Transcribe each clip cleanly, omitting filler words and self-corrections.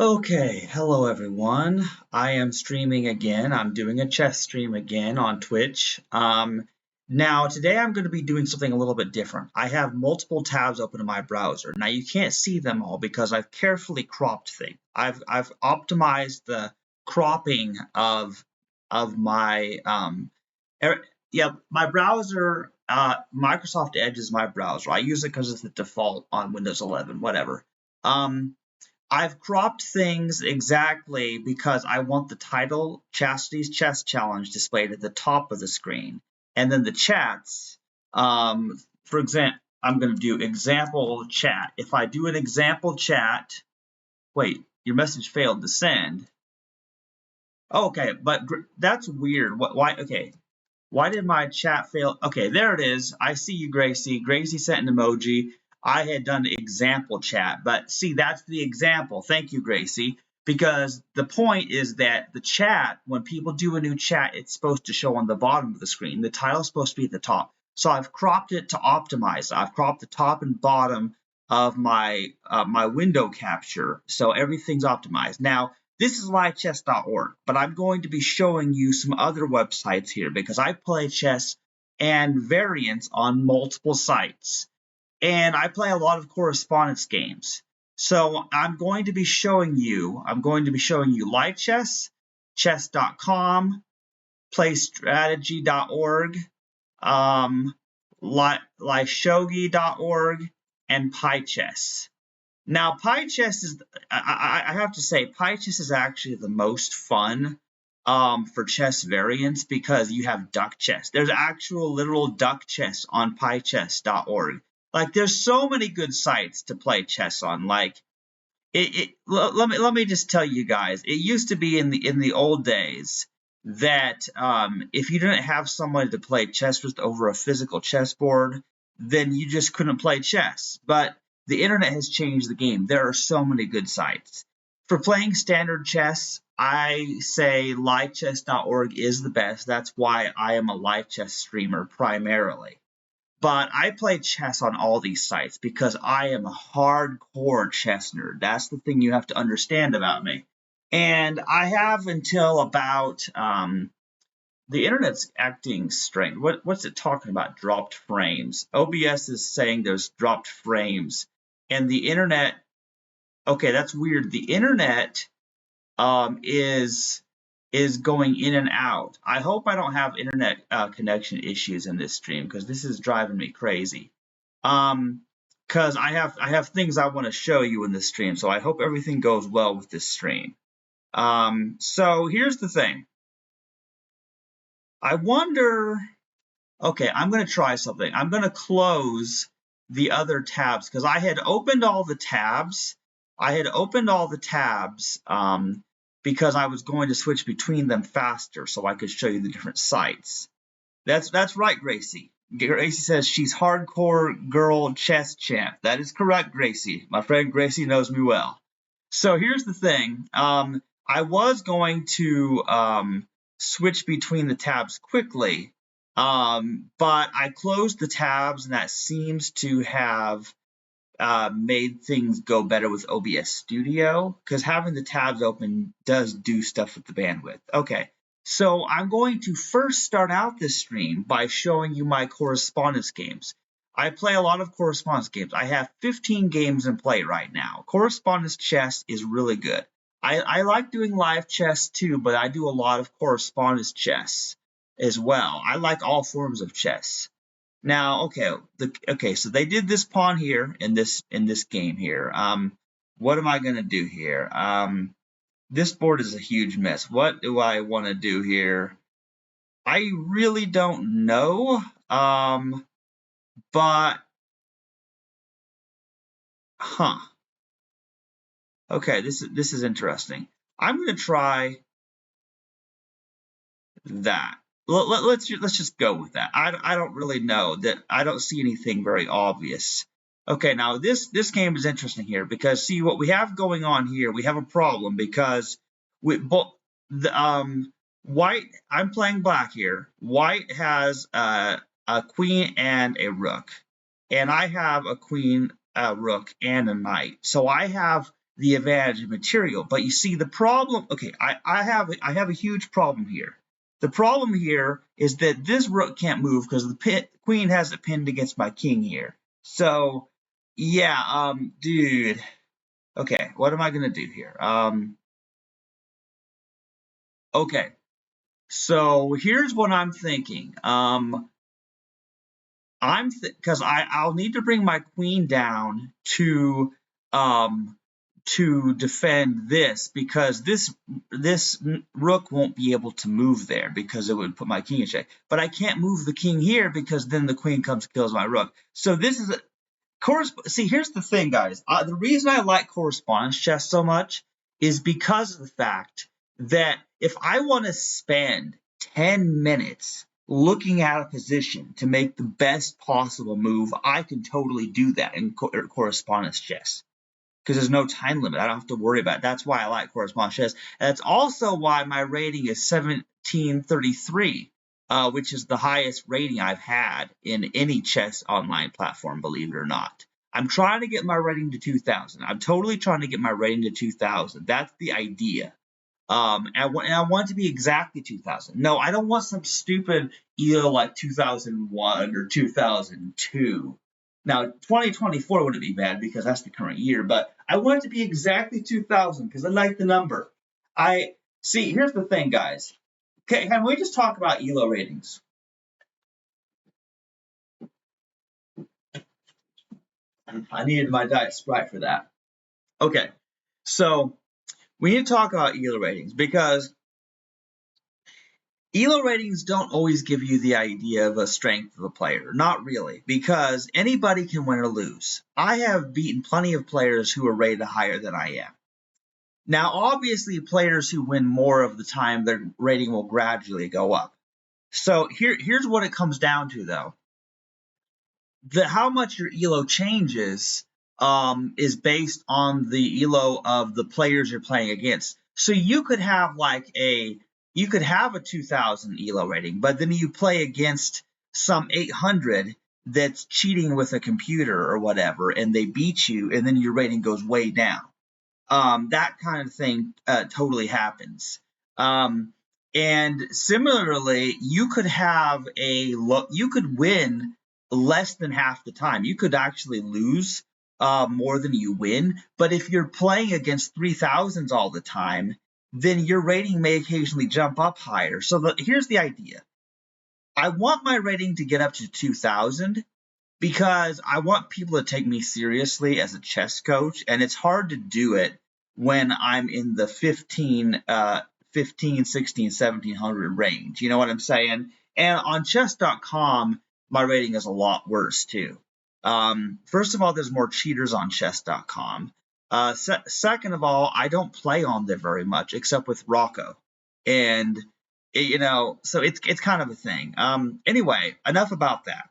Okay, hello everyone. I am streaming again. I'm doing a chess stream again on Twitch. Now today I'm going to be doing something a little bit different. I have multiple tabs open in my browser. Now you can't see them all because I've carefully cropped things. I've optimized the cropping of my yeah, my browser. Microsoft Edge is my browser. I use it because it's the default on Windows 11. Whatever. Um, I've cropped things exactly because I want the title Chastity's Chess Challenge displayed at the top of the screen. And then the chats, for example, I'm going to do example chat. If I do an example chat, wait, your message failed to send. Oh, okay, but that's weird. Why? Okay, why did my chat fail? Okay, there it is. I see you, Gracie. Gracie sent an emoji. I had done example chat, but see, that's the example. Thank you, Gracie. Because the point is that the chat, when people do a new chat, it's supposed to show on the bottom of the screen. The title's supposed to be at the top. So I've cropped it to optimize. I've cropped the top and bottom of my window capture, so everything's optimized. Now, this is livechess.org, but I'm going to be showing you some other websites here because I play chess and variants on multiple sites. And I play a lot of correspondence games. So I'm going to be showing you live chess, chess.com, playstrategy.org, liveshogi.org, and PyChess. Now, PyChess is, I have to say, PyChess is actually the most fun for chess variants because you have duck chess. There's actual literal duck chess on pychess.org. Like, there's so many good sites to play chess on. Like, let me just tell you guys, it used to be in the old days that if you didn't have somebody to play chess with over a physical chessboard, then you just couldn't play chess. But the internet has changed the game. There are so many good sites. For playing standard chess, I say livechess.org is the best. That's why I am a live chess streamer primarily. But I play chess on all these sites because I am a hardcore chess nerd. That's the thing you have to understand about me. And I have until about the internet's acting strange. What's it talking about? Dropped frames. OBS is saying there's dropped frames, and the internet. Okay, that's weird. The internet is going in and out. I hope I don't have internet connection issues in this stream because this is driving me crazy. Because I have things I want to show you in this stream, so I hope everything goes well with this stream. So here's the thing. I wonder. Okay, I'm going to try something. I'm going to close the other tabs because I had opened all the tabs. Because I was going to switch between them faster so I could show you the different sites. That's right, Gracie. Gracie says she's hardcore girl chess champ. That is correct, Gracie. My friend Gracie knows me well. So here's the thing. I was going to switch between the tabs quickly, but I closed the tabs, and that seems to have made things go better with OBS Studio because having the tabs open does do stuff with the bandwidth. Okay, so I'm going to first start out this stream by showing you my correspondence games. I play a lot of correspondence games. I have 15 games in play right now. Correspondence chess is really good. I like doing live chess too, but I do a lot of correspondence chess as well. I like all forms of chess. Now, okay, so they did this pawn here in this game here. What am I gonna do here? This board is a huge mess. What do I want to do here? I really don't know. But huh. Okay, this is interesting. I'm gonna try that. Let's just go with that. I don't really know that. I don't see anything very obvious. Okay, now this game is interesting here because see what we have going on here. We have a problem because we both the white. I'm playing black here. White has a queen and a rook, and I have a queen, a rook, and a knight. So I have the advantage of material. But you see the problem, okay, I have a huge problem here. The problem here is that this rook can't move because the queen has it pinned against my king here. So yeah, dude. Okay, what am I gonna do here? Okay, so here's what I'm thinking. Because I'll need to bring my queen down to defend this, because this rook won't be able to move there because it would put my king in check. But I can't move the king here because then the queen comes and kills my rook. So this is see, here's the thing, guys. The reason I like correspondence chess so much is because of the fact that if I want to spend 10 minutes looking at a position to make the best possible move, I can totally do that in correspondence chess because there's no time limit. I don't have to worry about it. That's why I like correspondence chess. And that's also why my rating is 1733. Which is the highest rating I've had in any chess online platform, believe it or not. I'm trying to get my rating to 2,000. I'm totally trying to get my rating to 2,000. That's the idea. And I want it to be exactly 2,000. No, I don't want some stupid ELO like 2001 or 2002. Now, 2024 wouldn't be bad because that's the current year, but I want it to be exactly 2,000 because I like the number. See, here's the thing, guys. Okay, can we just talk about ELO ratings? I needed my Diet Sprite for that. Okay, so we need to talk about ELO ratings because ELO ratings don't always give you the idea of a strength of a player. Not really, because anybody can win or lose. I have beaten plenty of players who are rated higher than I am. Now, obviously, players who win more of the time, their rating will gradually go up. So here's what it comes down to, though. How much your ELO changes is based on the ELO of the players you're playing against. So you could have a 2,000 ELO rating, but then you play against some 800 that's cheating with a computer or whatever, and they beat you, and then your rating goes way down. That kind of thing totally happens. And similarly, you could win less than half the time. You could actually lose more than you win. But if you're playing against 3,000s all the time, then your rating may occasionally jump up higher. So here's the idea. I want my rating to get up to 2,000 because I want people to take me seriously as a chess coach, and it's hard to do it when I'm in the 15, 16, 1700 range. You know what I'm saying? And on chess.com, my rating is a lot worse too. First of all, there's more cheaters on chess.com. Second of all, I don't play on there very much except with Rocco, and so it's kind of a thing. Anyway, enough about that.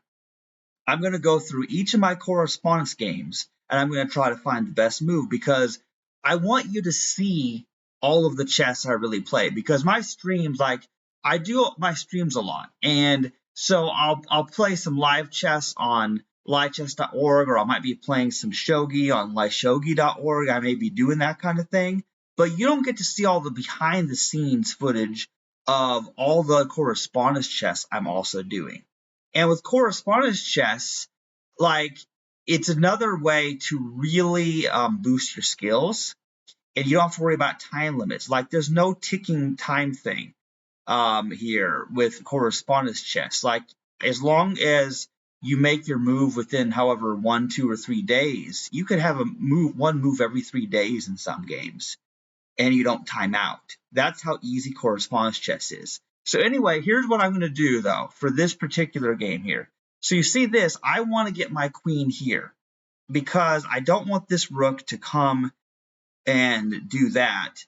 I'm going to go through each of my correspondence games, and I'm going to try to find the best move because I want you to see all of the chess I really play. Because my streams, I do my streams a lot, and so I'll play some live chess on livechess.org, or I might be playing some shogi on liveshogi.org. I may be doing that kind of thing, but you don't get to see all the behind the scenes footage of all the correspondence chess I'm also doing. And with correspondence chess, it's another way to really boost your skills, and you don't have to worry about time limits. There's no ticking time thing here with correspondence chess. As long as you make your move within however 1, 2, or 3 days, you could have one move every 3 days in some games, and you don't time out. That's how easy correspondence chess is. So anyway, here's what I'm going to do, though, for this particular game here. So you see this, I want to get my queen here because I don't want this rook to come and do that.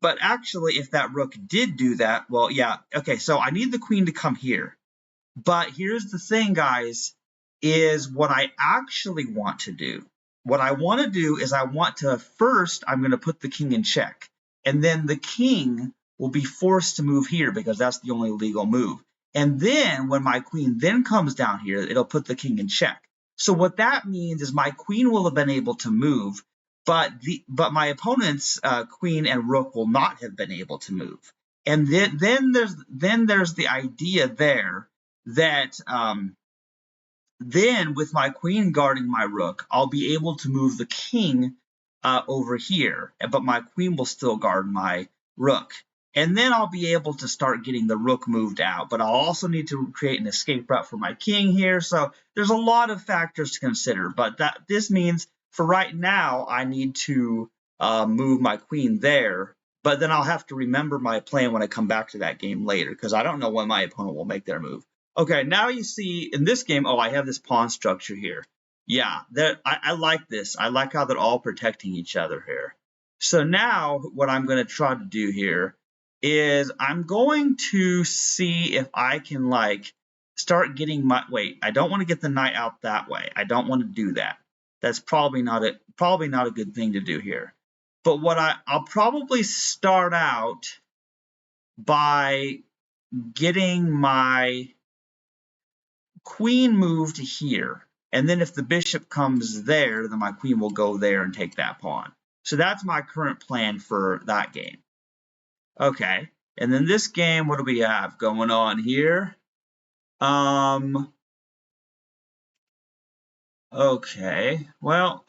But actually, if that rook did do that, well, yeah, okay, so I need the queen to come here. But here's the thing, guys, is what I actually want to do. What I want to do is I'm going to put the king in check. And then the king will be forced to move here because that's the only legal move. And then when my queen then comes down here, it'll put the king in check. So what that means is my queen will have been able to move, but my opponent's queen and rook will not have been able to move. And then there's the idea there that then with my queen guarding my rook, I'll be able to move the king over here, but my queen will still guard my rook. And then I'll be able to start getting the rook moved out, but I'll also need to create an escape route for my king here. So there's a lot of factors to consider, but this means for right now, I need to move my queen there, but then I'll have to remember my plan when I come back to that game later, because I don't know when my opponent will make their move. Okay, now you see in this game, I have this pawn structure here. Yeah, I like this. I like how they're all protecting each other here. So now what I'm going to try to do here is I'm going to see if I can start getting my, wait, I don't want to get the knight out that way. I don't want to do that. That's probably not a good thing to do here. But what I'll probably start out by getting my queen moved here, and then if the bishop comes there, then my queen will go there and take that pawn. So that's my current plan for that game. Okay, and then this game, what do we have going on here? Okay, well,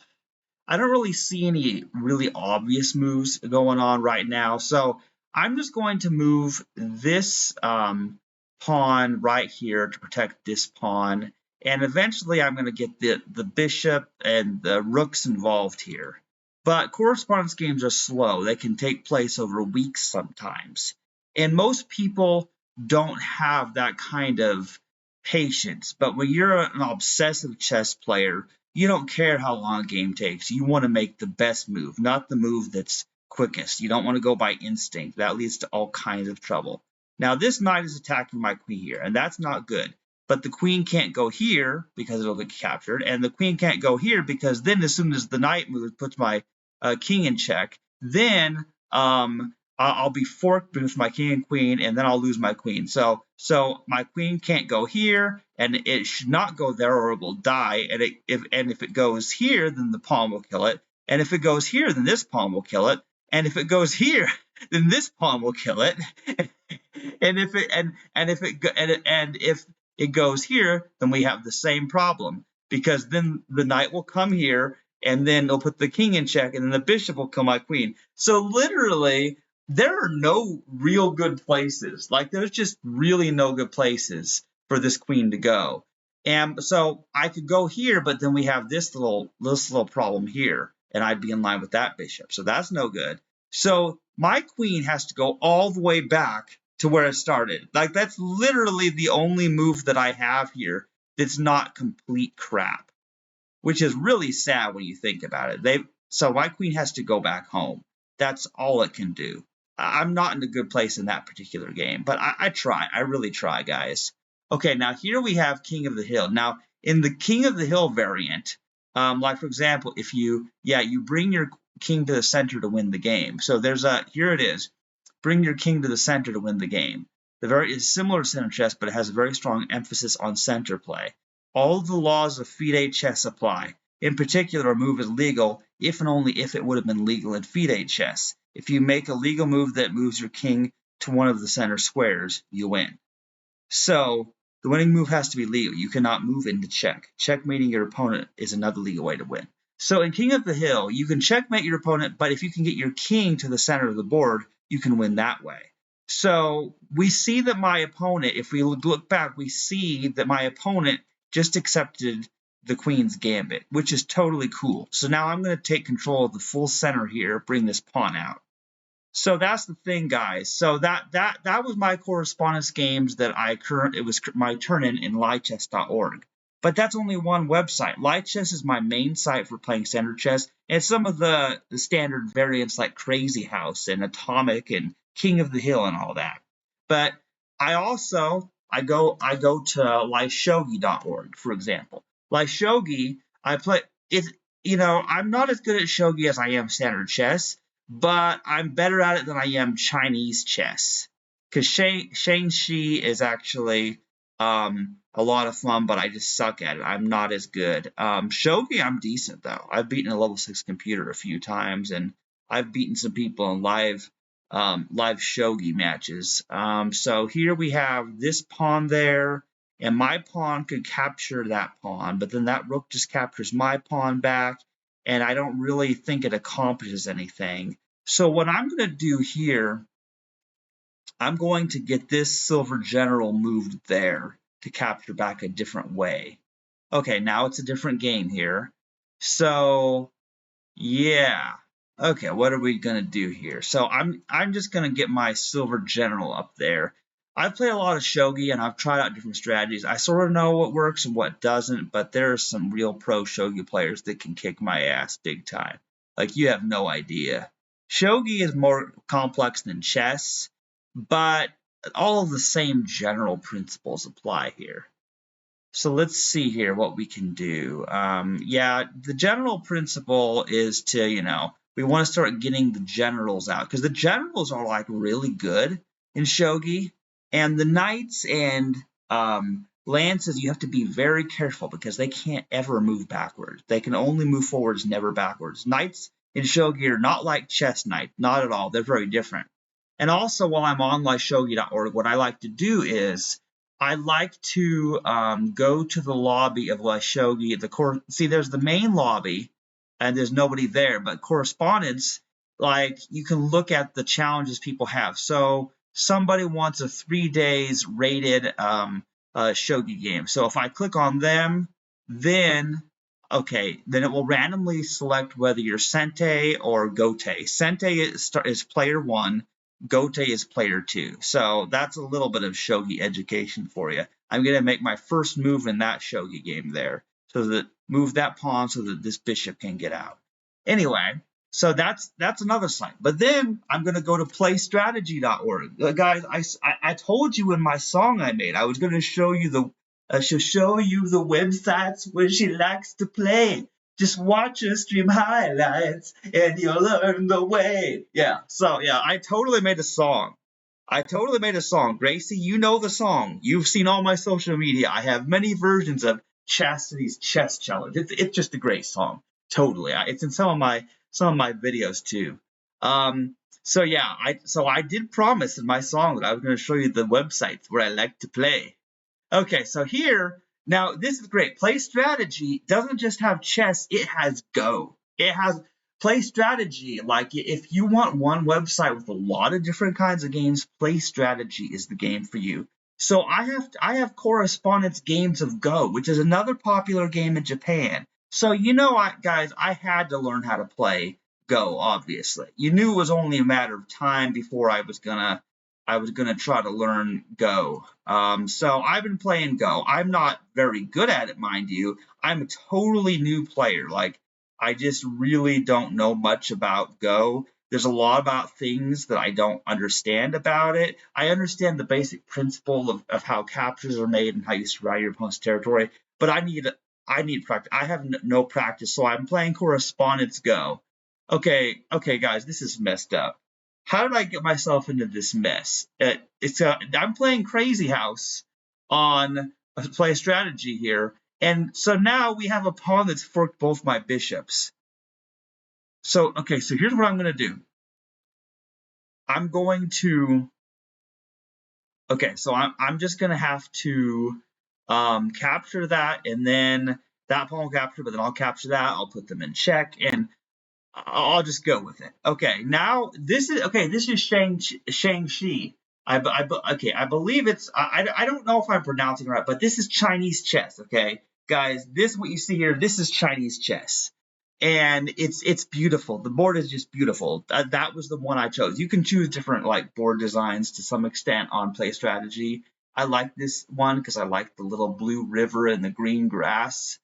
I don't really see any really obvious moves going on right now, so I'm just going to move this pawn right here to protect this pawn, and eventually I'm going to get the bishop and the rooks involved here. But correspondence games are slow. They can take place over weeks sometimes, and most people don't have that kind of patience. But when you're an obsessive chess player, you don't care how long a game takes. You want to make the best move, not the move that's quickest. You don't want to go by instinct. That leads to all kinds of trouble. Now, this knight is attacking my queen here, and that's not good. But the queen can't go here because it'll get captured, and the queen can't go here because then as soon as the knight moves, puts my king in check, then I'll be forked with my king and queen, and then I'll lose my queen. So my queen can't go here, and it should not go there, or it will die. And if it goes here, then the pawn will kill it. And if it goes here, then this pawn will kill it. And if it goes here, then this pawn will kill it. and if it goes here, then we have the same problem, because then the knight will come here, and then they'll put the king in check, and then the bishop will kill my queen. So literally, there are no real good places. There's just really no good places for this queen to go. And so I could go here, but then we have this little problem here, and I'd be in line with that bishop. So that's no good. So my queen has to go all the way back to where it started. That's literally the only move that I have here that's not complete crap, which is really sad when you think about it. So my queen has to go back home. That's all it can do. I'm not in a good place in that particular game, but I try. I really try, guys. Okay, now here we have King of the Hill. Now, in the King of the Hill variant, for example, if you bring your king to the center to win the game. So here it is. Bring your king to the center to win the game. It's similar to center chess, but it has a very strong emphasis on center play. All the laws of FIDE chess apply. In particular, a move is legal if and only if it would have been legal in FIDE chess. If you make a legal move that moves your king to one of the center squares, you win. So the winning move has to be legal. You cannot move into check. Checkmating your opponent is another legal way to win. So in King of the Hill, you can checkmate your opponent, but if you can get your king to the center of the board, you can win that way. So we see that my opponent, if we look back, we see that my opponent just accepted the queen's gambit, which is totally cool. So now I'm going to take control of the full center here, bring this pawn out. So that's the thing, guys. So that was my correspondence games that it was my turn in Lichess.org. But that's only one website. Lichess is my main site for playing standard chess, and some of the standard variants like Crazy House and Atomic and King of the Hill and all that. But I go to Lishogi.org, for example. Lishogi, I play it. I'm not as good at shogi as I am standard chess, but I'm better at it than I am Chinese chess. Because Shang Shi is actually a lot of fun, but I just suck at it. I'm not as good. Shogi, I'm decent though. I've beaten a level 6 computer a few times, and I've beaten some people in live shogi matches. So here we have this pawn there, and my pawn could capture that pawn, but then that rook just captures my pawn back, and I don't really think it accomplishes anything. So what I'm going to do here, I'm going to get this silver general moved there to capture back a different way. Okay, now it's a different game here. So, yeah. Okay, what are we gonna do here? So I'm just gonna get my silver general up there. I've played a lot of shogi and I've tried out different strategies. I sort of know what works and what doesn't, but there are some real pro shogi players that can kick my ass big time. Like you have no idea. Shogi is more complex than chess, but all of the same general principles apply here. So let's see here what we can do. Yeah, the general principle is to, we want to start getting the generals out because the generals are like really good in shogi, and the knights and lances, you have to be very careful because they can't ever move backwards. They can only move forwards, never backwards. Knights in shogi are not like chess knights, not at all. They're very different. And also, while I'm on liveshogi.org, what I like to do is I like to go to the lobby of liveshogi. See, there's the main lobby, and there's nobody there. But correspondence, like you can look at the challenges people have. So somebody wants a 3 days rated shogi game. So if I click on them, then then it will randomly select whether you're Sente or Gote. Sente is player 1. Gote is player 2. So that's a little bit of shogi education for you. I'm going to make my first move in that shogi game there. So that move that pawn so that this bishop can get out. Anyway, so that's another site. But then I'm going to go to playstrategy.org. Guys, I told you in my song I made, I was going to show you the websites where she likes to play. Just watch her stream highlights and you'll learn the way. Yeah, so yeah, I totally made a song. Gracie, you know the song. You've seen all my social media. I have many versions of Chastity's Chess Challenge. It's just a great song. Totally. It's in some of my videos too. So yeah, I did promise in my song that I was going to show you the websites where I like to play. Okay, so here, now this is great. Play Strategy doesn't just have chess, it has Go. It has Play Strategy. Like, if you want one website with a lot of different kinds of games, Play Strategy is the game for you. So I have Correspondence Games of Go, which is another popular game in Japan. So guys, I had to learn how to play Go, obviously. You knew it was only a matter of time before I was gonna try to learn Go. So I've been playing Go. I'm not very good at it, mind you. I'm a totally new player. Like, I just really don't know much about Go. There's a lot about things that I don't understand about it. I understand the basic principle of how captures are made and how you surround your opponent's territory, but I need practice. I have no practice, so I'm playing Correspondence Go. Okay, guys, this is messed up. How did I get myself into this mess? I'm playing Crazy House on Play Strategy here, and so now we have a pawn that's forked both my bishops. So here's what I'm going to do. I'm just going to have to capture that, and then that pawn will capture, but then I'll capture that. I'll put them in check, and I'll just go with it. Okay, now this is Shang-Chi. I believe it's I don't know if I'm pronouncing it right, but this is Chinese chess. Okay, guys, what you see here, this is Chinese chess, and it's beautiful. The board is just beautiful. That was the one I chose. You can choose different like board designs to some extent on Play Strategy. I like this one because I like the little blue river and the green grass.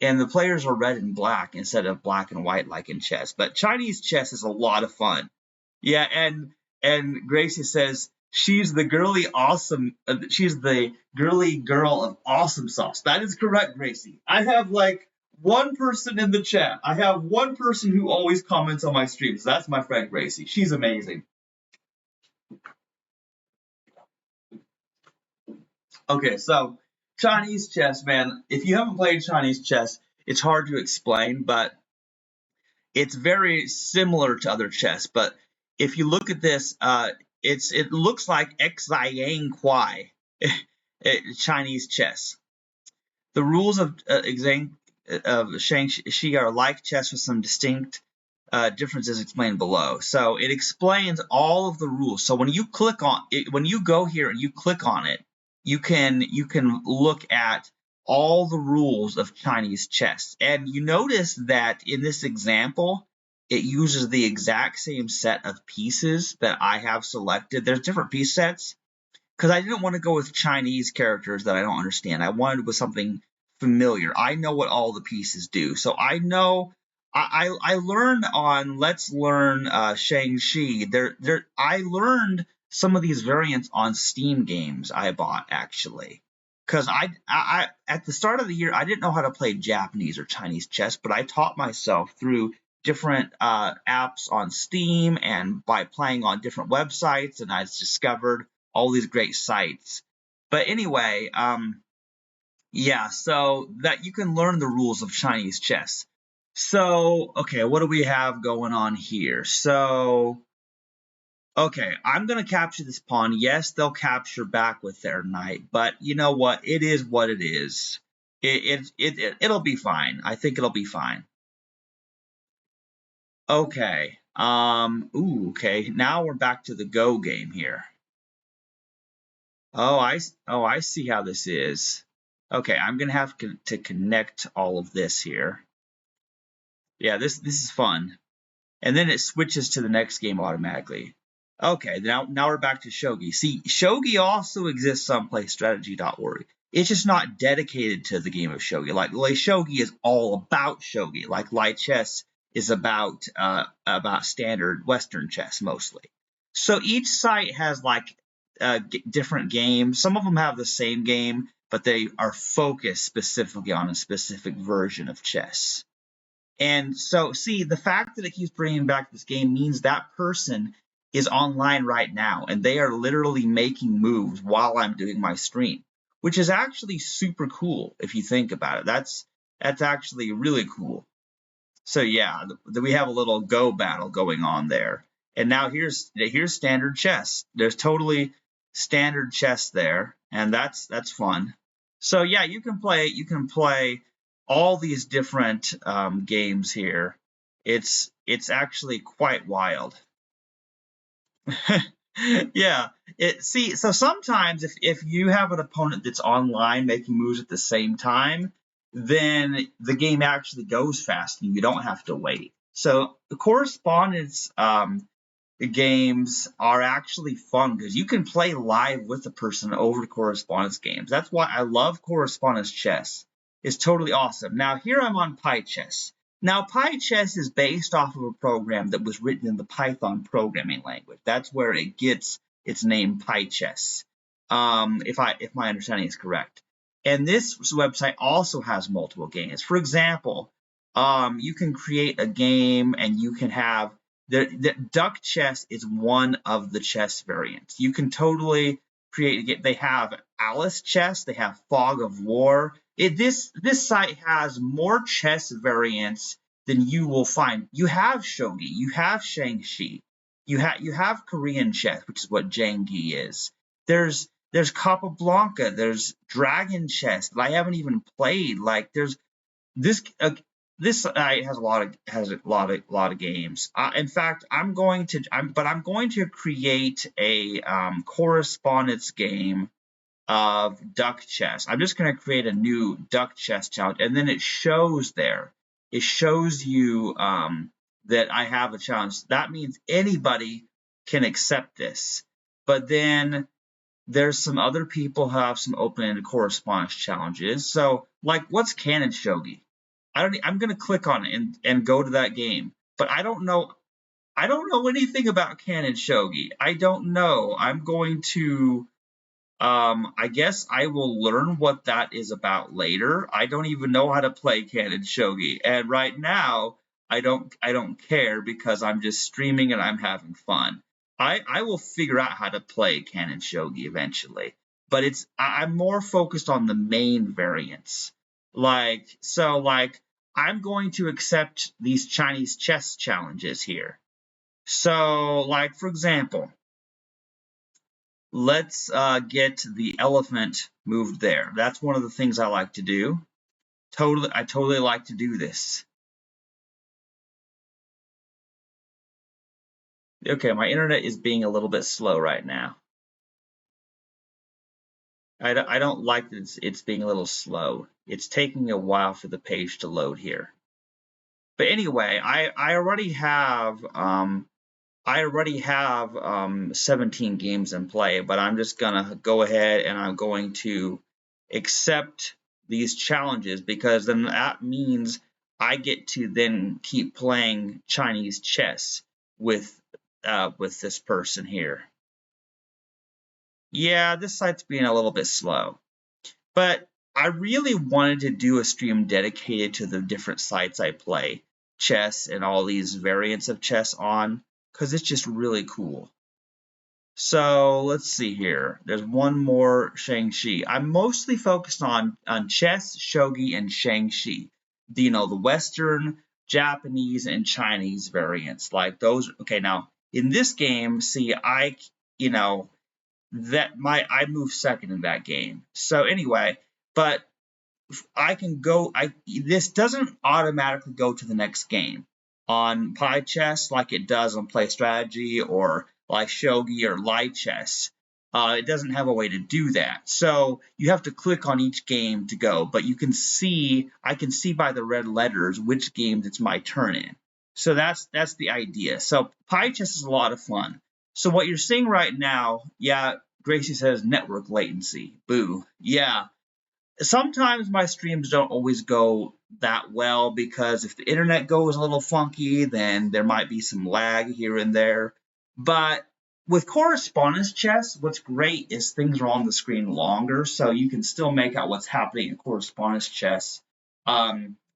And the players are red and black instead of black and white like in chess. But Chinese chess is a lot of fun. Yeah, and Gracie says she's the girly girl of awesome sauce. That is correct, Gracie. I have like one person in the chat. I have one person who always comments on my streams. That's my friend Gracie. She's amazing. Okay, so Chinese chess, man. If you haven't played Chinese chess, it's hard to explain, but it's very similar to other chess. But if you look at this, it looks like Xiang Kuai, Chinese chess. The rules of Shangxi are like chess with some distinct differences explained below. So it explains all of the rules. So when you click on it, when you go here and you click on it, you can look at all the rules of Chinese chess. And you notice that in this example, it uses the exact same set of pieces that I have selected. There's different piece sets because I didn't want to go with Chinese characters that I don't understand. I wanted with something familiar. I know what all the pieces do. So I know I learned on Let's Learn Shangxi. I learned some of these variants on Steam games I bought actually. Because I at the start of the year I didn't know how to play Japanese or Chinese chess, but I taught myself through different apps on Steam and by playing on different websites, and I discovered all these great sites. But anyway, yeah, so that you can learn the rules of Chinese chess. So, okay, what do we have going on here? So, okay, I'm going to capture this pawn. Yes, they'll capture back with their knight, but you know what? It is what it is. It'll be fine. I think it'll be fine. Okay. Ooh, okay. Now we're back to the Go game here. Oh, I see how this is. Okay, I'm gonna have to connect all of this here. Yeah, this is fun. And then it switches to the next game automatically. Okay, now we're back to Shogi. See, Shogi also exists on PlayStrategy.org. It's just not dedicated to the game of Shogi. Like Shogi is all about Shogi. Like Lichess is about standard Western chess mostly. So each site has like different games. Some of them have the same game, but they are focused specifically on a specific version of chess. And so, see, the fact that it keeps bringing back this game means that person is online right now, and they are literally making moves while I'm doing my stream, which is actually super cool if you think about it. That's actually really cool. So yeah, we have a little Go battle going on there. And now here's standard chess. There's totally standard chess there, and that's fun. So yeah, you can play all these different games here. It's actually quite wild. Yeah. So sometimes if you have an opponent that's online making moves at the same time, then the game actually goes fast and you don't have to wait. So the correspondence games are actually fun because you can play live with the person over the correspondence games. That's why I love correspondence chess. It's totally awesome. Now here I'm on PyChess. Now PyChess is based off of a program that was written in the Python programming language. That's where it gets its name PyChess. If my understanding is correct. And this website also has multiple games. For example, you can create a game and you can have the duck chess is one of the chess variants. You can totally create. They have Alice chess. They have Fog of War. This site has more chess variants than you will find. You have shogi. You have shangxi. You have Korean chess, which is what Jangi is. There's Capablanca. There's Dragon chess that I haven't even played. Like there's this this site has a lot of games. In fact, I'm going to create a correspondence game of duck chess. I'm just going to create a new duck chess challenge, and then it shows there. It shows you that I have a challenge. That means anybody can accept this. But then there's some other people who have some open-ended correspondence challenges. So, like, what's Canon Shogi? I'm going to click on it and go to that game, but I don't know anything about Canon Shogi. I don't know. I'm going to I guess I will learn what that is about later. I don't even know how to play Canon Shogi, and right now I don't care because I'm just streaming and I'm having fun. I will figure out how to play Canon Shogi eventually. but I'm more focused on the main variants. Like I'm going to accept these Chinese chess challenges here. So, like for example, let's get the elephant moved there. That's one of the things I like to do. I totally like to do this. Okay, my internet is being a little bit slow right now. I don't like that it's being a little slow. It's taking a while for the page to load here. But anyway, I already have 17 games in play, but I'm just gonna go ahead and I'm going to accept these challenges because then that means I get to then keep playing Chinese chess with this person here. Yeah, this site's being a little bit slow, but I really wanted to do a stream dedicated to the different sites I play chess and all these variants of chess on because it's just really cool. So let's see here. There's one more Shang-Chi. I'm mostly focused on chess, shogi, and Shang-Chi. You know, the Western, Japanese, and Chinese variants. Like those. Okay, now in this game, see, you know, I move second in that game. So anyway, but I can go. This doesn't automatically go to the next game on Pi Chess like it does on Play Strategy or like Shogi or Light Chess. It doesn't have a way to do that. So you have to click on each game to go. But you can see, I can see by the red letters which games it's my turn in. So that's the idea. So Pi Chess is a lot of fun. So what you're seeing right now, yeah, Gracie says network latency. Boo. Yeah, sometimes my streams don't always go that well because if the internet goes a little funky, then there might be some lag here and there. But with correspondence chess, what's great is things are on the screen longer, so you can still make out what's happening in correspondence chess,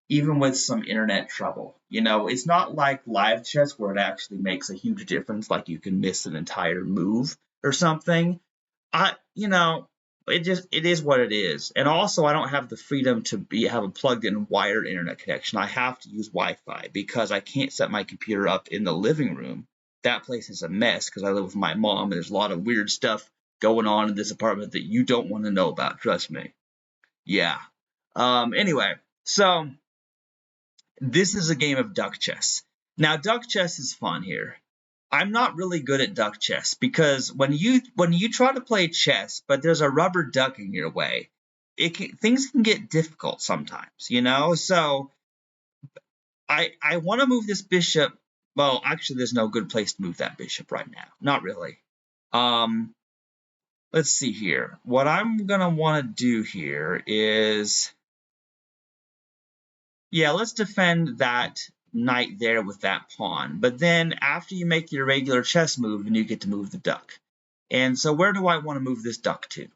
even with some internet trouble. You know, it's not like live chess where it actually makes a huge difference, like you can miss an entire move or something. You know, it is what it is. And also, I don't have the freedom to have a plugged-in wired internet connection. I have to use Wi-Fi because I can't set my computer up in the living room. That place is a mess because I live with my mom and there's a lot of weird stuff going on in this apartment that you don't want to know about. Trust me. Yeah. Anyway, so this is a game of duck chess. Now, duck chess is fun here. I'm not really good at duck chess because when you try to play chess, but there's a rubber duck in your way, things can get difficult sometimes, you know. So I want to move this bishop. Well, actually, there's no good place to move that bishop right now. Not really. Um, let's see here. What I'm gonna want to do here is, yeah, let's defend that knight there with that pawn. But then after you make your regular chess move, then you get to move the duck. And so where do I want to move this duck to?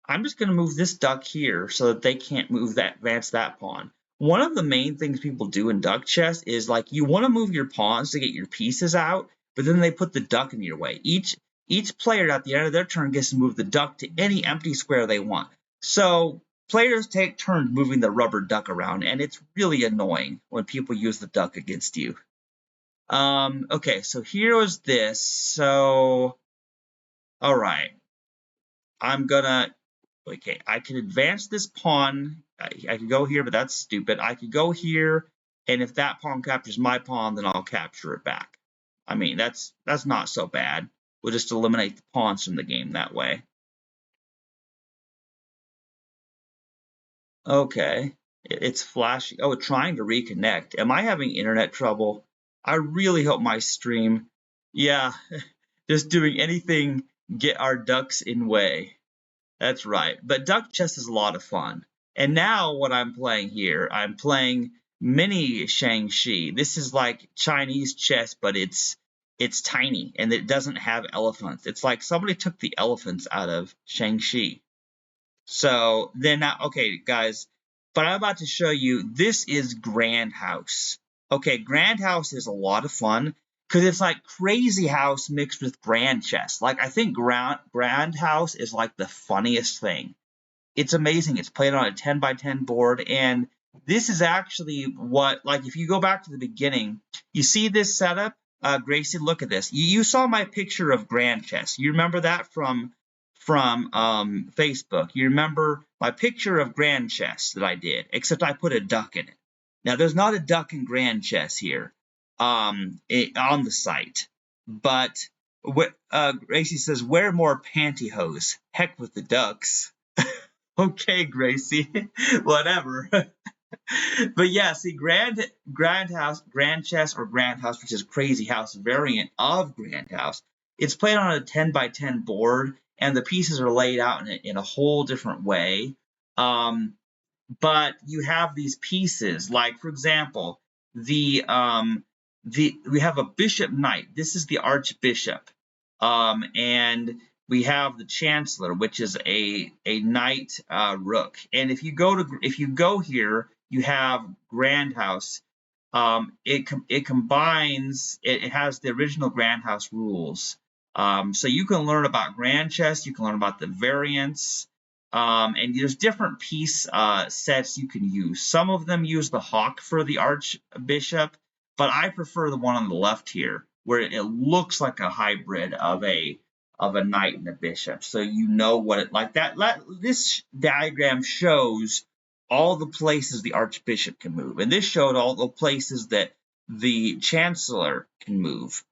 I'm just going to move this duck here so that they can't advance that pawn. One of the main things people do in duck chess is like you want to move your pawns to get your pieces out, but then they put the duck in your way. Each player at the end of their turn gets to move the duck to any empty square they want. So players take turns moving the rubber duck around, and it's really annoying when people use the duck against you. Okay, so here was this. So, all right. Okay, I can advance this pawn. I could go here, but that's stupid. I could go here, and if that pawn captures my pawn, then I'll capture it back. I mean, that's not so bad. We'll just eliminate the pawns from the game that way. Okay, it's flashing. Oh, it's trying to reconnect. Am I having internet trouble? I really hope my stream. Yeah, just doing anything get our ducks in way. That's right. But duck chess is a lot of fun. And now what I'm playing here, I'm playing mini Shang-Chi. This is like Chinese chess, but it's tiny and it doesn't have elephants. It's like somebody took the elephants out of Shang-Chi. So then now, okay, guys, but I'm about to show you, this is Grand House. Okay, Grand House is a lot of fun. because it's like Crazy House mixed with Grand Chess. Like, I think Grand House is like the funniest thing. It's amazing. It's played on a 10 by 10 board, and this is actually what, like, if you go back to the beginning, you see this setup? Gracie, look at this. You saw my picture of Grand Chess. You remember that from Facebook. You remember my picture of Grand Chess that I did, except I put a duck in it. Now, there's not a duck in Grand Chess here on the site, but Gracie says, wear more pantyhose. Heck with the ducks. Okay, Gracie, whatever. But yeah, see, Grand Chess, or Grand House, which is Crazy House variant of Grand House, it's played on a 10 by 10 board, and the pieces are laid out in a whole different way. But you have these pieces, like, for example, we have a bishop knight. This is the archbishop, and we have the chancellor, which is a knight rook. And if you go here, you have Grand House. It combines. It has the original Grand House rules. So you can learn about Grand Chess. You can learn about the variants. And there's different piece sets you can use. Some of them use the hawk for the archbishop, but I prefer the one on the left here, where it looks like a hybrid of a knight and a bishop. So you know what it like that. This diagram shows all the places the archbishop can move, and this showed all the places that the chancellor can move.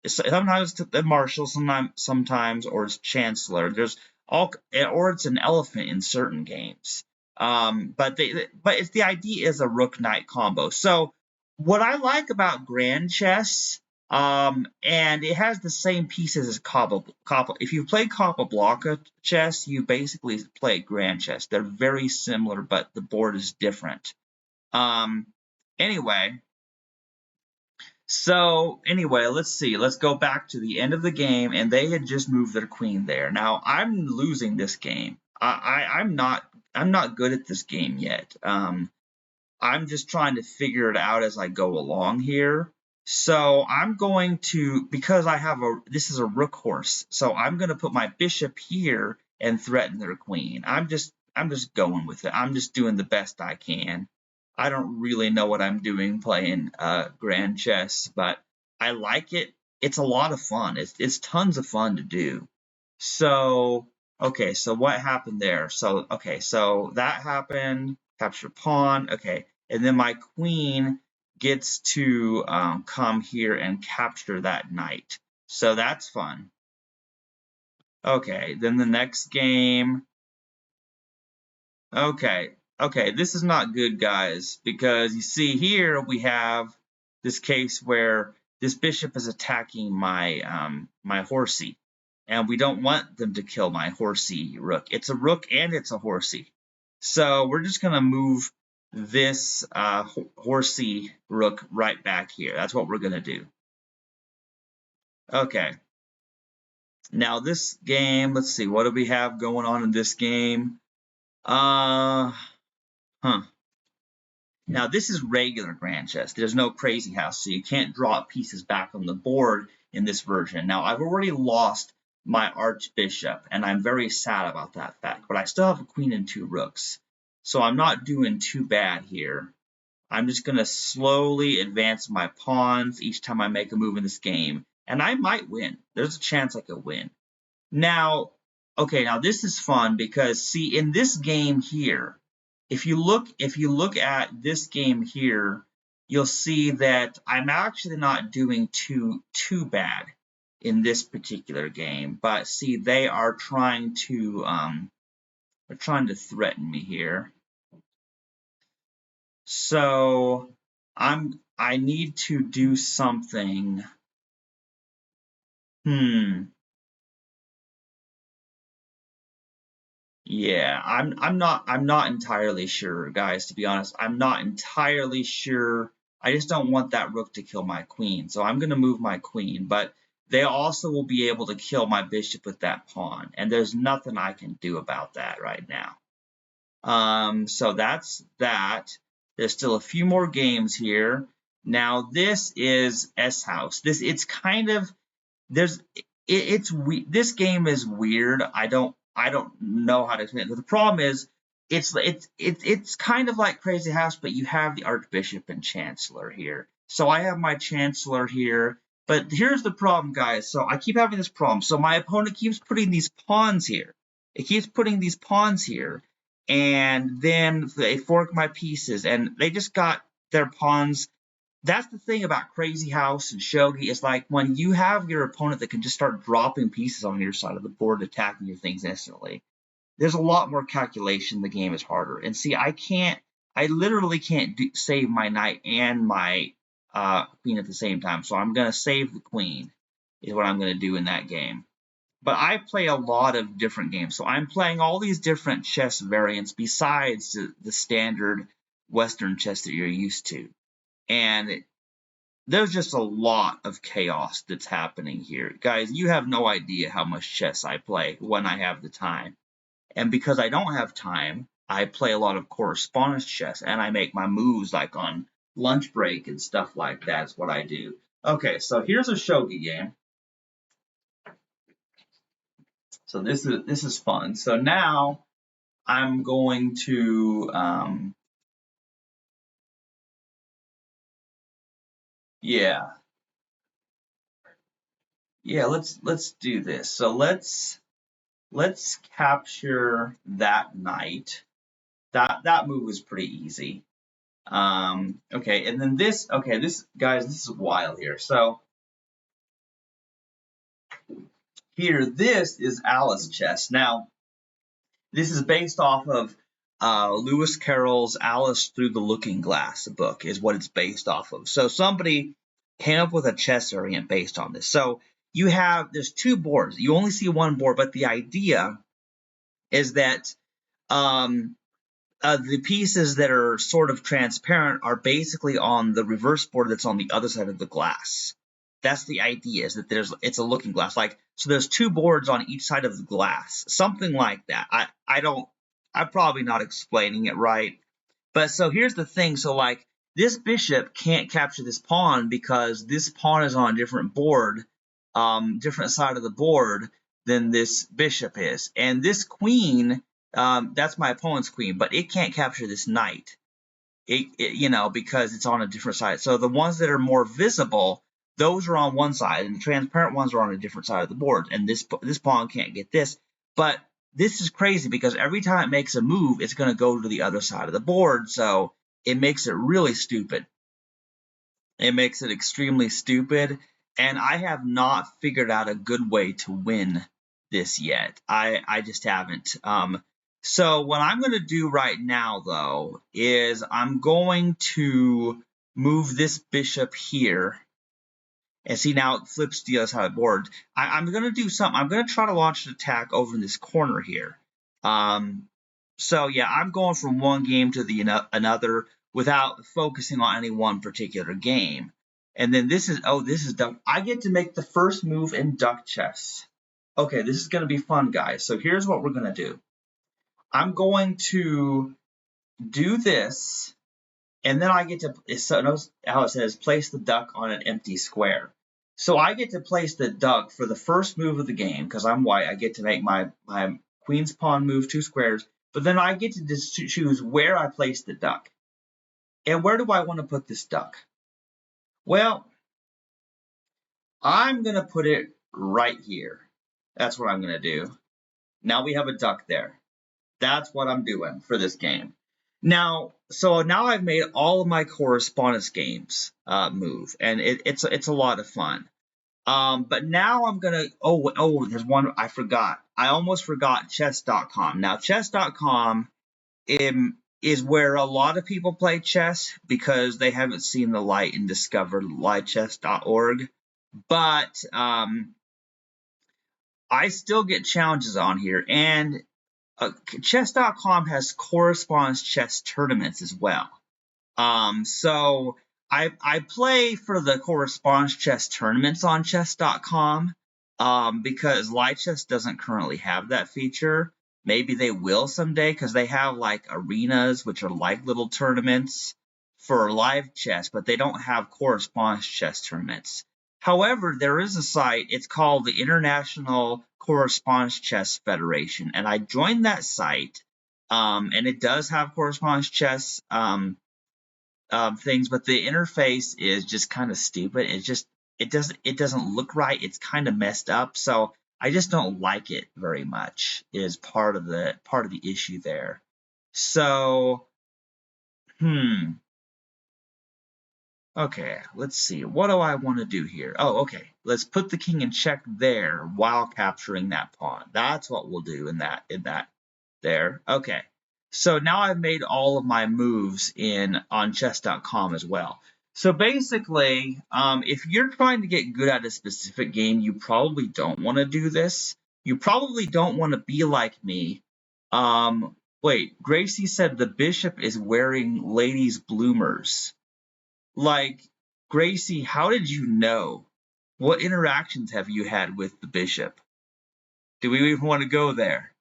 Sometimes the marshal, sometimes, or it's chancellor. There's or it's an elephant in certain games. But it's the idea is a rook knight combo. So what I like about Grand Chess, and it has the same pieces as if you play Capablanca chess, you basically play Grand Chess. They're very similar, but the board is different. Anyway, let's see. Let's go back to the end of the game, and they had just moved their queen there. Now I'm losing this game. I'm not good at this game yet. I'm just trying to figure it out as I go along here. So I'm going to, because this is a rook horse, so I'm going to put my bishop here and threaten their queen. I'm just going with it. I'm just doing the best I can. I don't really know what I'm doing playing Grand Chess, but I like it. It's a lot of fun. It's tons of fun to do. So, okay, so what happened there? So that happened. Capture pawn. Okay, and then my queen gets to come here and capture that knight. So that's fun. Okay, then the next game. Okay, this is not good, guys, because you see here we have this case where this bishop is attacking my my horsey, and we don't want them to kill my horsey rook. It's a rook and it's a horsey. So we're just going to move this horsey rook right back here. That's what we're going to do. Okay. Now this game, let's see, what do we have going on in this game? Now this is regular Grand Chess. There's no Crazy House, so you can't draw pieces back on the board in this version. Now I've already lost my archbishop, and I'm very sad about that fact, but I still have a queen and two rooks. So I'm not doing too bad here. I'm just going to slowly advance my pawns each time I make a move in this game, and I might win. There's a chance I could win. Now, okay, now this is fun because, see, in this game here, if you look at this game here, you'll see that I'm actually not doing too bad in this particular game. But see, they are trying to threaten me here. So I need to do something. Yeah, I'm not entirely sure, guys, to be honest. I'm not entirely sure. I just don't want that rook to kill my queen. So I'm going to move my queen, but they also will be able to kill my bishop with that pawn, and there's nothing I can do about that right now. So that's that. There's still a few more games here. Now this is S House. It's kind of this game is weird. I don't know how to explain it. But the problem is it's kind of like Crazy House, but you have the Archbishop and Chancellor here. So I have my Chancellor here. But here's the problem, guys. So I keep having this problem. So my opponent keeps putting these pawns here. It keeps putting these pawns here. And then they fork my pieces. And they just got their pawns. That's the thing about Crazy House and Shogi is like when you have your opponent that can just start dropping pieces on your side of the board, attacking your things instantly. There's a lot more calculation. The game is harder. And see, I literally can't save my knight and my queen at the same time. So I'm going to save the queen is what I'm going to do in that game. But I play a lot of different games. So I'm playing all these different chess variants besides the standard Western chess that you're used to. And there's just a lot of chaos that's happening here. Guys, you have no idea how much chess I play when I have the time. And because I don't have time, I play a lot of correspondence chess, and I make my moves like on lunch break and stuff like that is what I do. Okay, so here's a shogi game. So this is fun. So now I'm going to yeah, let's do this. So let's capture that knight. That move was pretty easy. Okay, and then this guys, this is wild here. So here, this is Alice chess. Now, this is based off of Lewis Carroll's Alice Through the Looking Glass book is what it's based off of. So somebody came up with a chess variant based on this. So there's two boards. You only see one board, but the idea is that the pieces that are sort of transparent are basically on the reverse board that's on the other side of the glass. That's the idea, is that it's a looking glass. Like, so there's two boards on each side of the glass, something like that. I'm probably not explaining it right. But so here's the thing. So like this bishop can't capture this pawn because this pawn is on a different board, different side of the board than this bishop is. And this queen, that's my opponent's queen, but it can't capture this knight. Because it's on a different side. So the ones that are more visible, those are on one side, and the transparent ones are on a different side of the board. And this pawn can't get this. But this is crazy because every time it makes a move, it's going to go to the other side of the board. So it makes it really stupid. It makes it extremely stupid. And I have not figured out a good way to win this yet. I just haven't. So what I'm going to do right now, though, is I'm going to move this bishop here. And see, now it flips to the other side of the board. I'm going to do something. I'm going to try to launch an attack over in this corner here. So, yeah, I'm going from one game to another without focusing on any one particular game. And then this is duck. I get to make the first move in duck chess. Okay, this is going to be fun, guys. So here's what we're going to do. I'm going to do this, and then I get to, so notice how it says place the duck on an empty square. So I get to place the duck for the first move of the game, because I'm white. I get to make my queen's pawn move 2 squares, but then I get to just choose where I place the duck. And where do I want to put this duck? Well, I'm going to put it right here. That's what I'm going to do. Now we have a duck there. That's what I'm doing for this game. Now I've made all of my correspondence games move, and it's a lot of fun. But now I'm gonna. There's one I forgot. I almost forgot chess.com. Now chess.com is where a lot of people play chess because they haven't seen the light and discovered livechess.org. But I still get challenges on here, and chess.com has correspondence chess tournaments as well. So I play for the correspondence chess tournaments on chess.com because Lichess doesn't currently have that feature. Maybe they will someday because they have like arenas, which are like little tournaments for live chess, but they don't have correspondence chess tournaments. However, there is a site, it's called the International Correspondence Chess Federation, and I joined that site, and it does have correspondence chess things, but the interface is just kind of stupid. It doesn't look right. It's kind of messed up, so I just don't like it very much. Is part of the issue there. So, okay, let's see. What do I want to do here? Oh, okay. Let's put the king in check there while capturing that pawn. That's what we'll do in that there. Okay. So now I've made all of my moves on chess.com as well. So basically, if you're trying to get good at a specific game, you probably don't want to do this. You probably don't want to be like me. Wait, Gracie said the bishop is wearing ladies' bloomers. Like, Gracie, how did you know? What interactions have you had with the bishop? Do we even want to go there?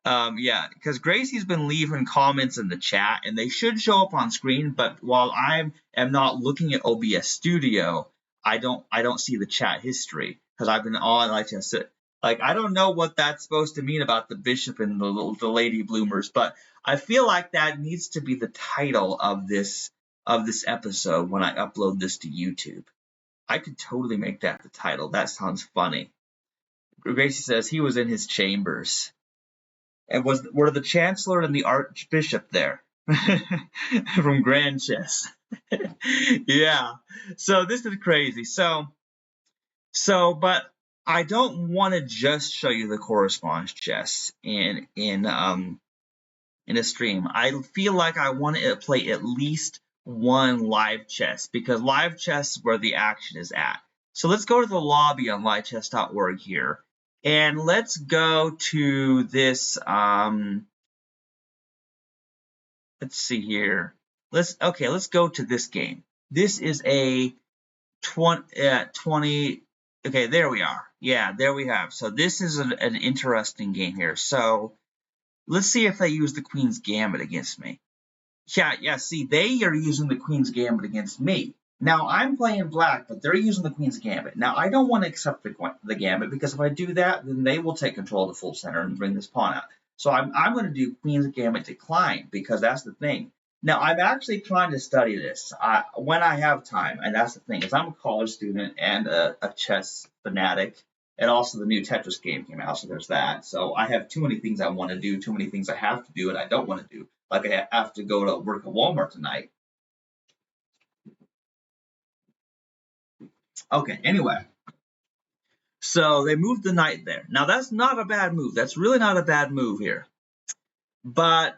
Yeah, because Gracie's been leaving comments in the chat, and they should show up on screen. But while I am not looking at OBS Studio, I don't see the chat history because I've been on like I don't know what that's supposed to mean about the bishop and the lady bloomers, but I feel like that needs to be the title of this episode when I upload this to YouTube. I could totally make that the title. That sounds funny. Gracie says he was in his chambers. And were the Chancellor and the Archbishop there from Grand Chess? Yeah. So this is crazy. So, but I don't want to just show you the correspondence chess in a stream. I feel like I want to play at least one live chess because live chess is where the action is at. So let's go to the lobby on livechess.org here. And let's go to this, let's see here. Let's go to this game. This is a 20, okay, there we are. Yeah, there we have. So this is an interesting game here. So let's see if they use the Queen's Gambit against me. Yeah, see, they are using the Queen's Gambit against me. Now, I'm playing black, but they're using the Queen's Gambit. Now, I don't want to accept the Gambit, because if I do that, then they will take control of the full center and bring this pawn out. So I'm going to do Queen's Gambit decline, because that's the thing. Now, I'm actually trying to study this when I have time, and that's the thing, is I'm a college student and a chess fanatic, and also the new Tetris game came out, so there's that. So I have too many things I want to do, too many things I have to do, and I don't want to do. Like I have to go to work at Walmart tonight. Okay, anyway. So they moved the knight there. Now that's not a bad move. That's really not a bad move here. But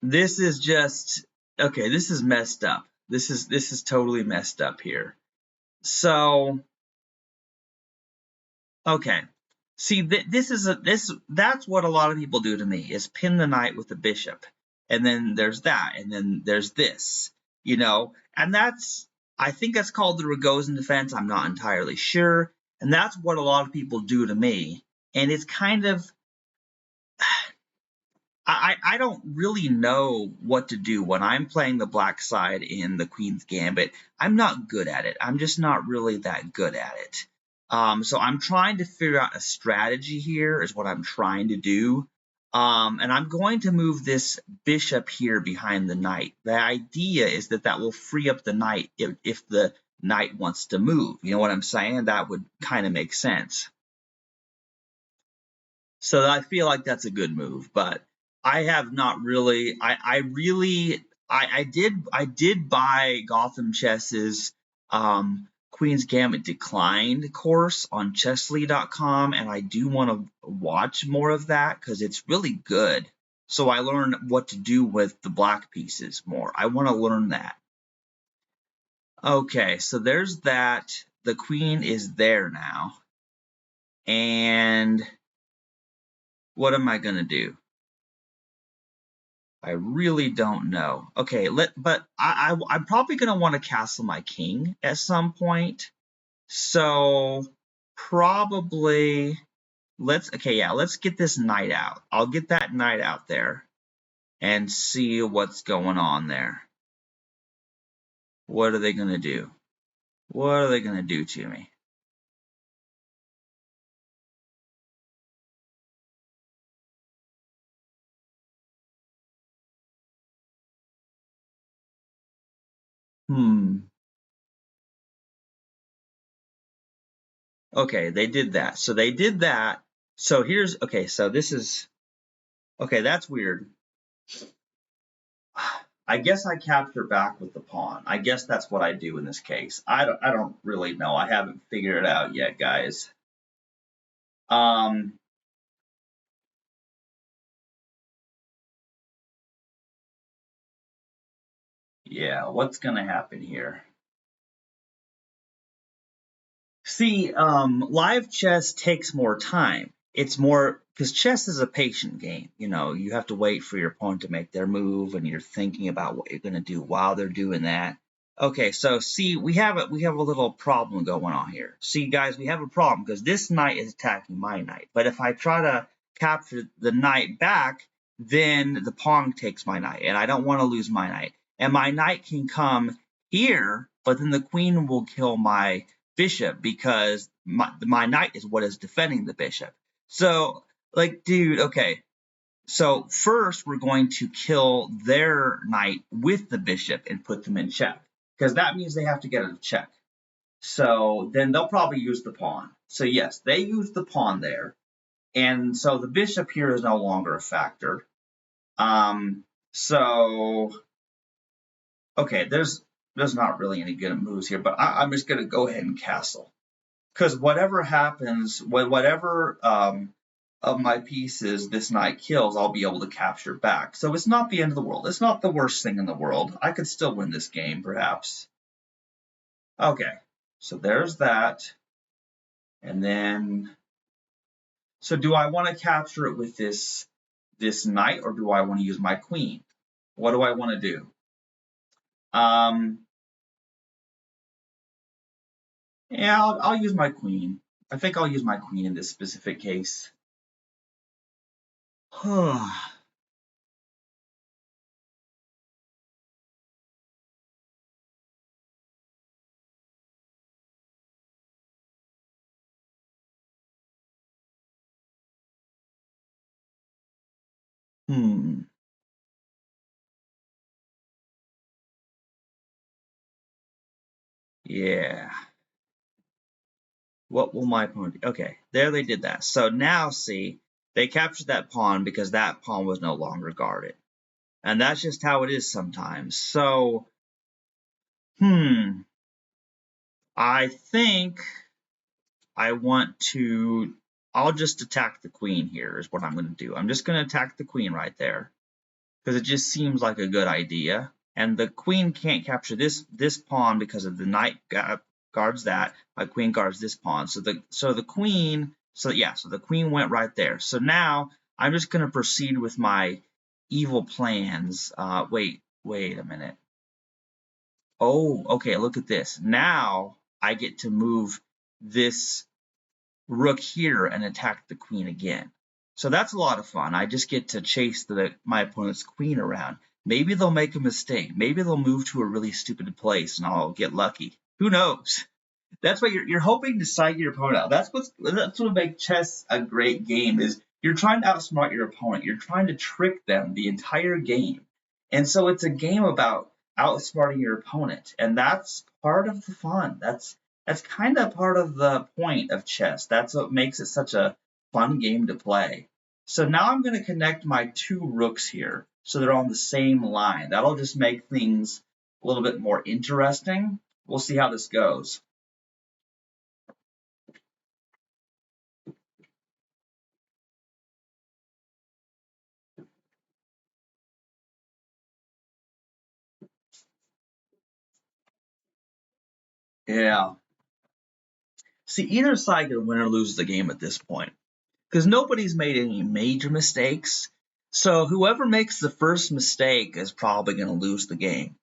this is just, okay, this is messed up. This is totally messed up here. So, okay. See, that's what a lot of people do to me, is pin the knight with the bishop. And then there's that, and then there's this, and I think that's called the Rogozin defense. I'm not entirely sure. And that's what a lot of people do to me. And it's kind of, I don't really know what to do when I'm playing the black side in the Queen's Gambit. I'm not good at it. I'm just not really that good at it. So I'm trying to figure out a strategy here is what I'm trying to do. And I'm going to move this bishop here behind the knight. The idea is that will free up the knight if the knight wants to move. You know what I'm saying? That would kind of make sense. So I feel like that's a good move, but I have not really. I did buy Gotham Chess's Queen's Gambit Declined course on Chessly.com, and I do want to watch more of that because it's really good. So I learn what to do with the black pieces more. I want to learn that. Okay, so there's that. The queen is there now. And what am I going to do? I really don't know. Okay, but I'm probably going to want to castle my king at some point. So probably let's get this knight out. I'll get that knight out there and see what's going on there. What are they going to do? What are they going to do to me? Hmm. Okay, they did that. So they did that. So here's, okay, so this is, okay, that's weird. I guess I capture back with the pawn. I guess that's what I do in this case. I don't really know. I haven't figured it out yet, guys. Um, yeah, what's gonna happen here? See, live chess takes more time. It's more because chess is a patient game. You know, you have to wait for your opponent to make their move, and you're thinking about what you're going to do while they're doing that. Okay, so see, we have a little problem going on here. See, guys, we have a problem because this knight is attacking my knight. But if I try to capture the knight back, then the pawn takes my knight, and I don't want to lose my knight. And my knight can come here, but then the queen will kill my bishop because my knight is what is defending the bishop. So, like, dude, okay. So first we're going to kill their knight with the bishop and put them in check because that means they have to get a check. So then they'll probably use the pawn. So yes, they use the pawn there, and so the bishop here is no longer a factor. So okay, there's not really any good moves here, but I'm just gonna go ahead and castle. Because whatever happens, whatever of my pieces this knight kills, I'll be able to capture back. So it's not the end of the world. It's not the worst thing in the world. I could still win this game, perhaps. Okay, so there's that. And then, so do I want to capture it with this knight, or do I want to use my queen? What do I want to do? Um, yeah, I'll use my queen. I think I'll use my queen in this specific case. Hmm. Yeah. What will my pawn do? Okay, there they did that. So now see, they captured that pawn because that pawn was no longer guarded. And that's just how it is sometimes. So, I think I want to, I'll just attack the queen here is what I'm going to do. I'm just going to attack the queen right there because it just seems like a good idea. And the queen can't capture this pawn because of the knight guards that. My queen guards this pawn. So the queen. So yeah. So the queen went right there. So now I'm just gonna proceed with my evil plans. Wait a minute. Oh, okay. Look at this. Now I get to move this rook here and attack the queen again. So that's a lot of fun. I just get to chase my opponent's queen around. Maybe they'll make a mistake. Maybe they'll move to a really stupid place and I'll get lucky. Who knows? That's what you're hoping to psych your opponent out. That's what makes chess a great game is you're trying to outsmart your opponent. You're trying to trick them the entire game. And so it's a game about outsmarting your opponent. And that's part of the fun. That's kind of part of the point of chess. That's what makes it such a fun game to play. So now I'm going to connect my two rooks here so they're on the same line. That'll just make things a little bit more interesting. We'll see how this goes. Yeah. See, either side can win or lose the game at this point because nobody's made any major mistakes. So whoever makes the first mistake is probably going to lose the game.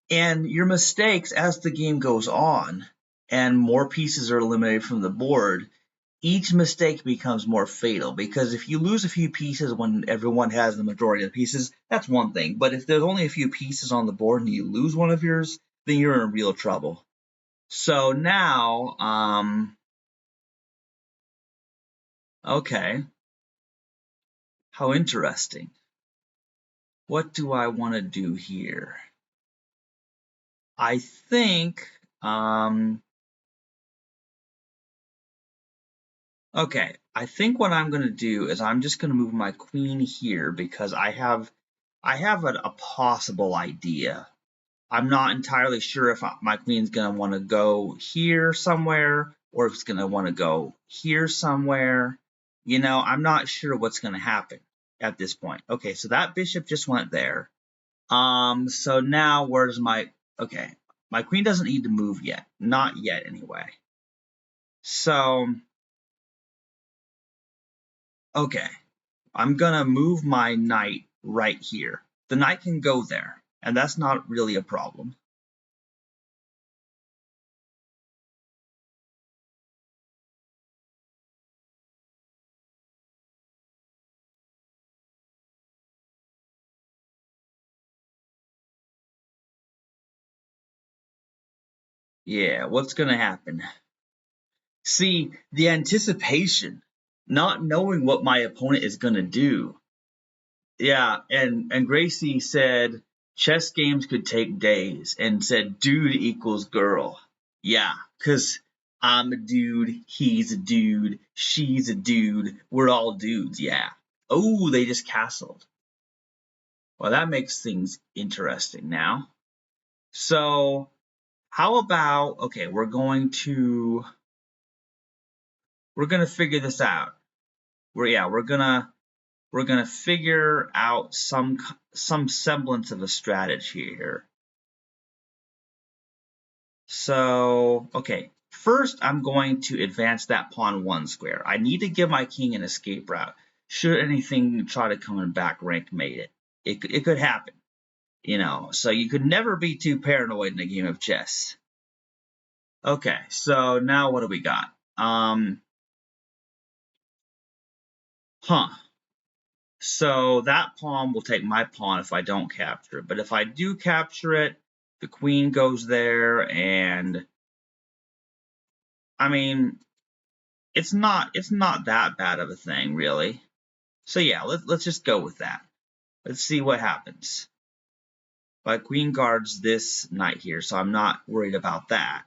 And your mistakes as the game goes on and more pieces are eliminated from the board, each mistake becomes more fatal, because if you lose a few pieces when everyone has the majority of the pieces, that's one thing. But if there's only a few pieces on the board and you lose one of yours, then you're in real trouble. So now, okay, how interesting. What do I want to do here? I think, okay, I think what I'm going to do is I'm just going to move my queen here because I have a possible idea. I'm not entirely sure if my queen's going to want to go here somewhere or if it's going to want to go here somewhere. You know, I'm not sure what's going to happen at this point. Okay, so that bishop just went there. So now where's okay, my queen doesn't need to move yet. Not yet anyway. So, okay, I'm going to move my knight right here. The knight can go there, and that's not really a problem. Yeah, what's going to happen? See, the anticipation, not knowing what my opponent is going to do. Yeah, and Gracie said chess games could take days and said dude equals girl. Yeah, because I'm a dude, he's a dude, she's a dude, we're all dudes, yeah. Oh, they just castled. Well, that makes things interesting now. So, how about, okay, we're going to figure this out. We're gonna figure out some semblance of a strategy here. So, okay, first I'm going to advance that pawn 1 square. I need to give my king an escape route. Should anything try to come in back rank mate it. It could happen, you know, so you could never be too paranoid in a game of chess. Okay, so now what do we got? So that pawn will take my pawn if I don't capture it. But if I do capture it, the queen goes there, and I mean, it's not that bad of a thing, really. So yeah, let's just go with that. Let's see what happens. My queen guards this knight here, so I'm not worried about that.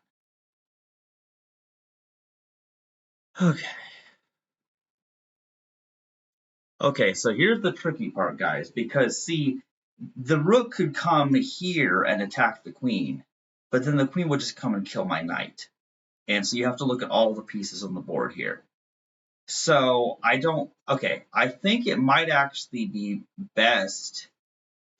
Okay. Okay, so here's the tricky part, guys, because see, the rook could come here and attack the queen, but then the queen would just come and kill my knight. And so you have to look at all the pieces on the board here. So I think it might actually be best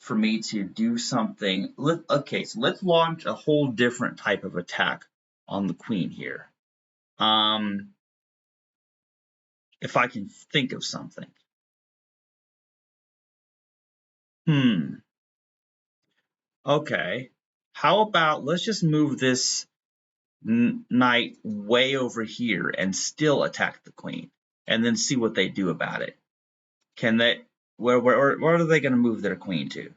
for me to do something. Okay, so let's launch a whole different type of attack on the queen here. If I can think of something. Okay. How about let's just move this knight way over here and still attack the queen, and then see what they do about it. Can they? Where are they going to move their queen to?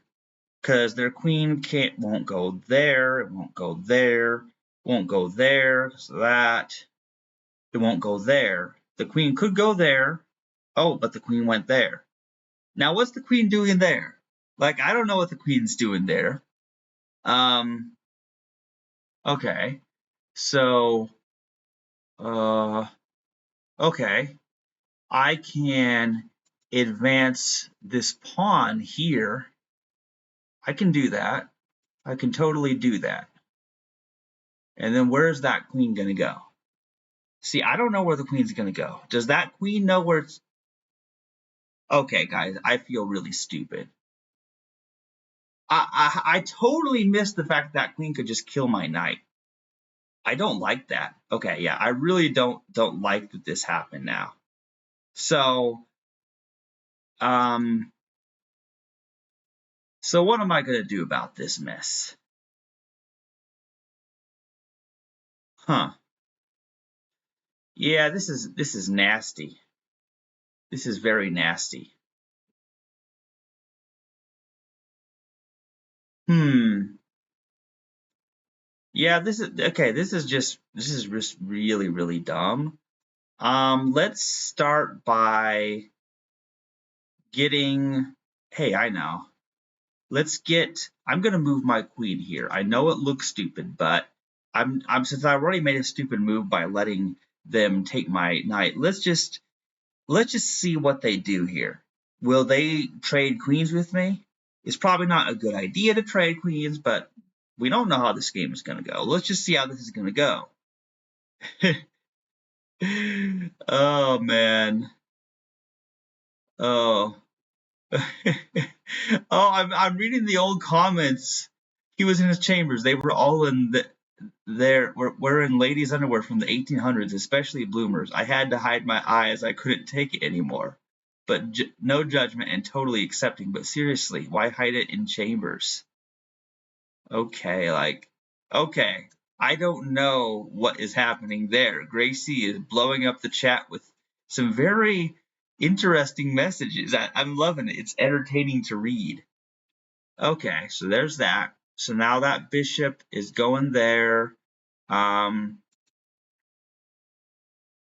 Because their queen won't go there. It won't go there. Won't go there. So that it won't go there. The queen could go there. Oh, but the queen went there. Now, what's the queen doing there? Like, I don't know what the queen's doing there. Okay. So, okay. I can advance this pawn here. I can do that. I can totally do that. And then where's that queen going to go? See, I don't know where the queen's going to go. Does that queen know where it's... Okay, guys, I feel really stupid. I totally missed the fact that queen could just kill my knight. I don't like that. Okay, yeah, I really don't like that this happened now. So, so what am I going to do about this mess? Huh. Yeah, this is nasty. This is very nasty. Hmm. Yeah, this is okay. This is just really, really dumb. Let's start by getting. Hey, I know. Let's get. I'm gonna move my queen here. I know it looks stupid, but I'm since I already made a stupid move by letting them take my knight. Let's just see what they do here. Will they trade queens with me? It's probably not a good idea to trade queens, but we don't know how this game is going to go. Let's just see how this is going to go. Oh man. Oh. I'm reading the old comments. He was in his chambers. They were all in there. We're in ladies' underwear from the 1800s, especially bloomers. I had to hide my eyes. I couldn't take it anymore. But no judgment and totally accepting. But seriously, why hide it in chambers? Okay, okay. I don't know what is happening there. Gracie is blowing up the chat with some very interesting messages. I'm loving it. It's entertaining to read. Okay, so there's that. So now that bishop is going there. Um,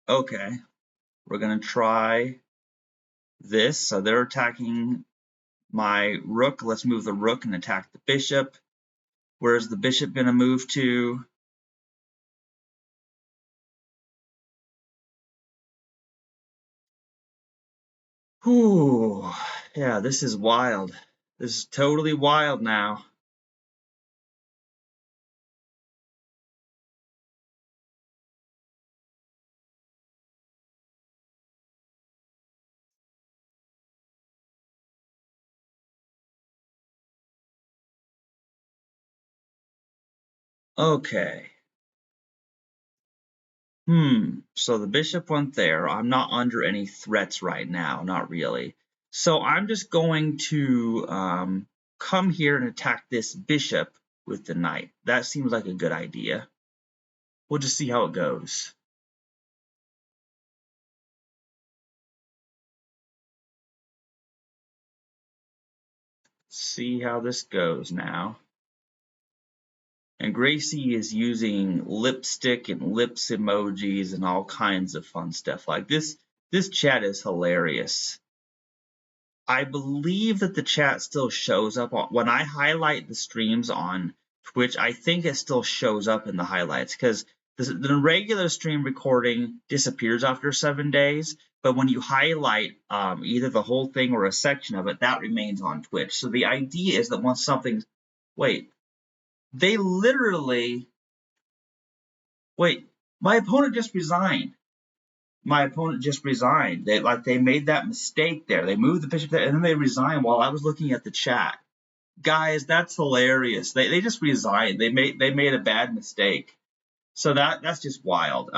okay, we're gonna try this. So they're attacking my rook. Let's move the rook and attack the bishop. Where's the bishop gonna move to? Whew. Yeah, this is wild. This is totally wild now. Okay. So the bishop went there. I'm not under any threats right now, not really. So I'm just going to come here and attack this bishop with the knight. That seems like a good idea. We'll just see how it goes. See how this goes now. And Gracie is using lipstick and lips emojis and all kinds of fun stuff. Like this chat is hilarious. I believe that the chat still shows up when I highlight the streams on Twitch. I think it still shows up in the highlights because the regular stream recording disappears after 7 days, but when you highlight either the whole thing or a section of it, that remains on Twitch. So the idea is that once something's wait, they literally wait. My opponent just resigned. My opponent just resigned. They made that mistake there. They moved the bishop there and then they resigned while I was looking at the chat. Guys, that's hilarious. They just resigned. They made a bad mistake. So that's just wild.